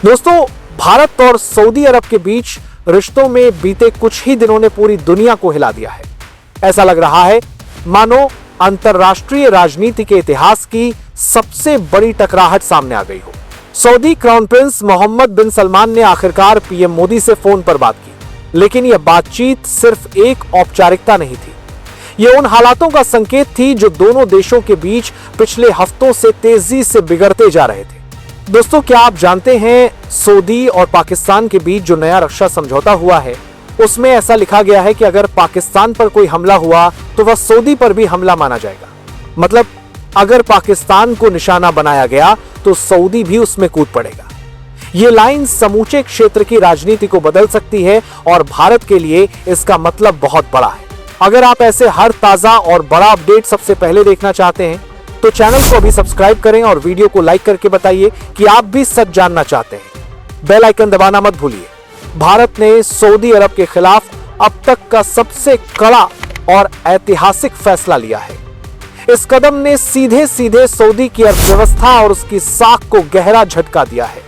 दोस्तों, भारत और सऊदी अरब के बीच रिश्तों में बीते कुछ ही दिनों ने पूरी दुनिया को हिला दिया है। ऐसा लग रहा है मानो अंतरराष्ट्रीय राजनीति के इतिहास की सबसे बड़ी टकराहट सामने आ गई हो। सऊदी क्राउन प्रिंस मोहम्मद बिन सलमान ने आखिरकार पीएम मोदी से फोन पर बात की, लेकिन यह बातचीत सिर्फ एक औपचारिकता नहीं थी। यह उन हालातों का संकेत थी जो दोनों देशों के बीच पिछले हफ्तों से तेजी से बिगड़ते जा रहे थे। दोस्तों, क्या आप जानते हैं सऊदी और पाकिस्तान के बीच जो नया रक्षा समझौता हुआ है, उसमें ऐसा लिखा गया है कि अगर पाकिस्तान पर कोई हमला हुआ तो वह सऊदी पर भी हमला माना जाएगा। मतलब अगर पाकिस्तान को निशाना बनाया गया तो सऊदी भी उसमें कूद पड़ेगा। यह लाइन समूचे क्षेत्र की राजनीति को बदल सकती है और भारत के लिए इसका मतलब बहुत बड़ा है। अगर आप ऐसे हर ताजा और बड़ा अपडेट सबसे पहले देखना चाहते हैं तो चैनल को अभी सब्सक्राइब करें और वीडियो को लाइक करके बताइए कि आप भी सच जानना चाहते हैं। बेल आइकन दबाना मत भूलिए। भारत ने सऊदी अरब के खिलाफ अब तक का सबसे कड़ा और ऐतिहासिक फैसला लिया है। इस कदम ने सीधे सीधे सऊदी की अर्थव्यवस्था और उसकी साख को गहरा झटका दिया है।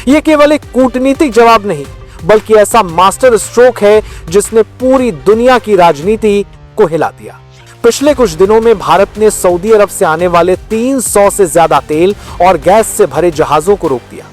यह केवल एक कूटनीतिक जवाब नहीं, बल्कि ऐसा मास्टर स्ट्रोक है जिसने पूरी दुनिया की राजनीति को हिला दिया। पिछले कुछ दिनों में भारत ने सऊदी अरब से आने वाले 300 से ज्यादा तेल और गैस से भरे जहाजों को रोक दिया।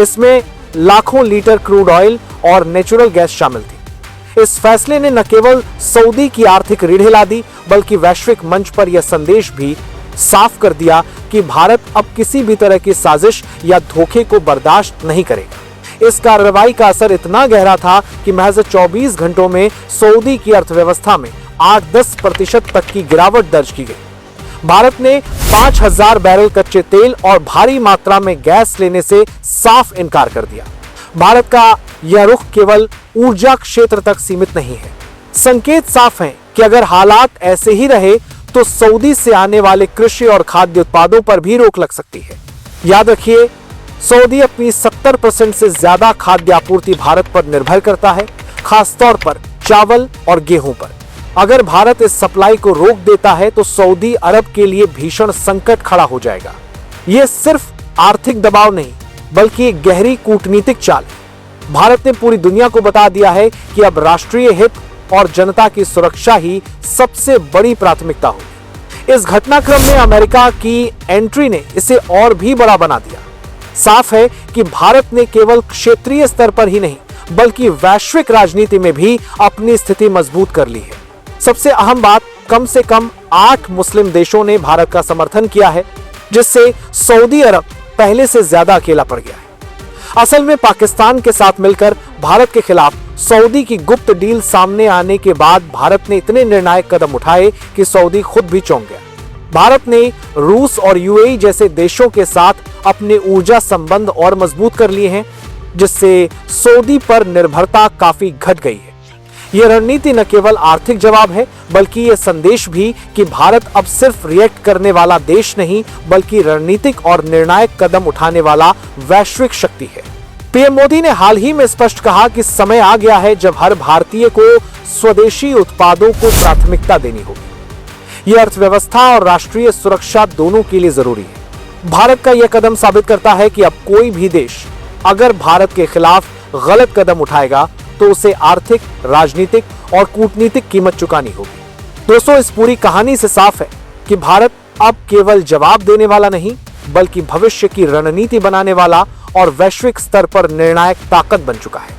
इसमें लाखों लीटर क्रूड ऑयल और नेचुरल गैस शामिल थी। इस फैसले ने न केवल सऊदी की आर्थिक रीढ़ हिला दी, बल्कि वैश्विक मंच पर यह संदेश भी साफ कर दिया कि भारत अब किसी भी तरह की साजिश या धोखे को बर्दाश्त नहीं करेगा। इस कार्रवाई का असर इतना गहरा था कि महज 24 घंटों में सऊदी की अर्थव्यवस्था में 8-10% तक की गिरावट दर्ज की गई। भारत ने 5000 बैरल कच्चे तेल और भारी मात्रा में गैस लेने से साफ इनकार कर दिया। भारत का यह रुख केवल ऊर्जा क्षेत्र तक सीमित नहीं है। संकेत साफ हैं कि अगर हालात ऐसे ही रहे तो सऊदी से आने वाले कृषि और खाद्य उत्पादों पर भी रोक लग सकती है। याद रखिए, सऊदी अपनी 70% से ज्यादा खाद्य आपूर्ति भारत पर निर्भर करता है, खासतौर पर चावल और गेहूं पर। अगर भारत इस सप्लाई को रोक देता है तो सऊदी अरब के लिए भीषण संकट खड़ा हो जाएगा। यह सिर्फ आर्थिक दबाव नहीं, बल्कि एक गहरी कूटनीतिक चाल है। भारत ने पूरी दुनिया को बता दिया है कि अब राष्ट्रीय हित और जनता की सुरक्षा ही सबसे बड़ी प्राथमिकता होगी। इस घटनाक्रम में अमेरिका की एंट्री ने इसे और भी बड़ा बना दिया। साफ है कि भारत ने केवल क्षेत्रीय स्तर पर ही नहीं, बल्कि वैश्विक राजनीति में भी अपनी स्थिति मजबूत कर ली है। सबसे अहम बात, कम से कम 8 मुस्लिम देशों ने भारत का समर्थन किया है, जिससे सऊदी अरब पहले से ज्यादा अकेला पड़ गया है। असल में पाकिस्तान के साथ मिलकर भारत के खिलाफ सऊदी की गुप्त डील सामने आने के बाद भारत ने इतने निर्णायक कदम उठाए कि सऊदी खुद भी चौंक गया। भारत ने रूस और यूएई जैसे देशों के साथ अपने ऊर्जा संबंध और मजबूत कर लिए हैं, जिससे सऊदी पर निर्भरता काफी घट गई है। यह रणनीति न केवल आर्थिक जवाब है, बल्कि यह संदेश भी कि भारत अब सिर्फ रिएक्ट करने वाला देश नहीं, बल्कि रणनीतिक और निर्णायक कदम उठाने वाला वैश्विक शक्ति है। पीएम मोदी ने हाल ही में स्पष्ट कहा कि समय आ गया है जब हर भारतीय को स्वदेशी उत्पादों को प्राथमिकता देनी होगी। यह अर्थव्यवस्था और राष्ट्रीय सुरक्षा दोनों के लिए जरूरी है। भारत का यह कदम साबित करता है कि अब कोई भी देश अगर भारत के खिलाफ गलत कदम उठाएगा तो उसे आर्थिक, राजनीतिक और कूटनीतिक कीमत चुकानी होगी। दोस्तों, इस पूरी कहानी से साफ है कि भारत अब केवल जवाब देने वाला नहीं, बल्कि भविष्य की रणनीति बनाने वाला और वैश्विक स्तर पर निर्णायक ताकत बन चुका है।